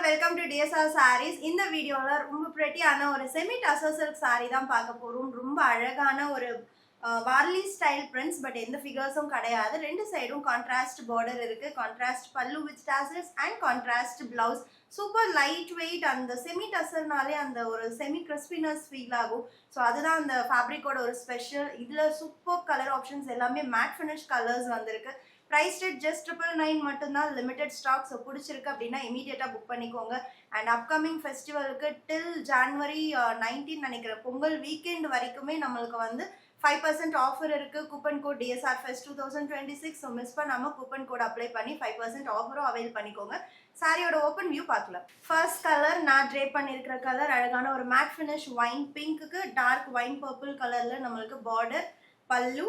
Welcome to DSR sarees. இந்த வீடியோல ரொம்ப பிரெட்டியான ஒரு செமி டசர் சில்க் saree தான் பார்க்க போறோம். ரொம்ப அழகான ஒரு வார்லி ஸ்டைல் பிரிண்ட்ஸ், பட் எந்த ஃபிகர்ஸும் கிடையாது. ரெண்டு சைடும் கான்ட்ராஸ்ட் பார்டர் இருக்கு. கான்ட்ராஸ்ட் பல்லு with tassels and contrast blouse. Super light weight. அந்த செமி டசர்னாலே அந்த ஒரு செமி கிறிஸ்பினஸ் ஃபீல் ஆகும். ஸோ அதுதான் அந்த ஃபேப்ரிக்கோட ஒரு ஸ்பெஷல். இதில் சூப்பர் கலர் ஆப்ஷன்ஸ் எல்லாமே மேட் ஃபினிஷ் கலர்ஸ் வந்திருக்கு. ப்ரைஸ் ரேட் ஜஸ்ட் 999 மட்டும்தான். Limited stock. ஸோ பிடிச்சிருக்கு அப்படின்னா இமீடியட்டாக புக் பண்ணிக்கோங்க. அண்ட் அப்கமிங் ஃபெஸ்டிவலுக்கு டில் ஜான்வரி 19 நினைக்கிறேன், பொங்கல் வீக்கெண்ட் வரைக்குமே நம்மளுக்கு வந்து 5% ஆஃபர் இருக்குது. Coupon code DSR Fest 2026. So miss பண்ணாமல் கூப்பன் கோட் அப்ளை பண்ணி 5% ஆஃபரும் அவைல் பண்ணிக்கோங்க. சாரியோட ஓப்பன் வியூ பார்க்கலாம். ஃபர்ஸ்ட் கலர் நான் ட்ரே பண்ணியிருக்கிற கலர் அழகான ஒரு மேட் ஃபினிஷ் வைன் பிங்க்குக்கு டார்க் வைன் பர்பிள் கலரில் நம்மளுக்கு பார்டர், பல்லு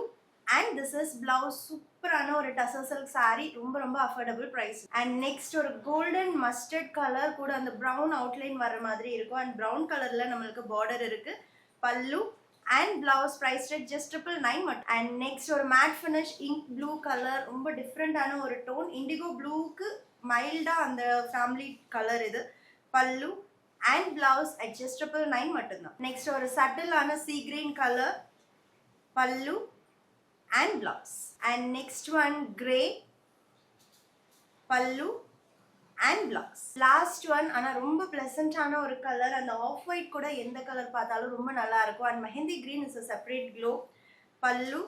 அண்ட் திஸ் இஸ் பிளவுஸ். சூப்பரான ஒரு டசர் சில்க் சாரீ. ரொம்ப ரொம்ப அஃபோர்டபுள் ப்ரைஸ். அண்ட் நெக்ஸ்ட் ஒரு கோல்டன் மஸ்டர்ட் கலர் கூட அந்த ப்ரௌன் அவுட்லைன் வர மாதிரி இருக்கும். அண்ட் ப்ரௌன் கலரில் நம்மளுக்கு பார்டர் இருக்குது. Pallu and blouse. Price rate just 999 மட்டும். அண்ட் நெக்ஸ்ட் ஒரு matte finish ink blue colour. ரொம்ப டிஃப்ரெண்டான ஒரு டோன். இண்டிகோ ப்ளூக்கு மைல்டாக அந்த ஃபேமிலி கலர் இது. பல்லு அண்ட் பிளவுஸ் அட் ஜஸ்ட் 999 மட்டும்தான். நெக்ஸ்ட் ஒரு சட்டிலான சீ கிரீன் கலர். பல்லு and blouse. And next one grey, pallu and blouse. Last one ana romba pleasant ana or color, and the off white kuda endha color paathalum romba nalla irukum. And mehendi green is a separate glow. Pallu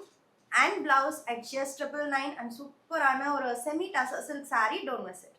and blouse at just 999 and super ana or semi tassel silk saree. Don't miss it.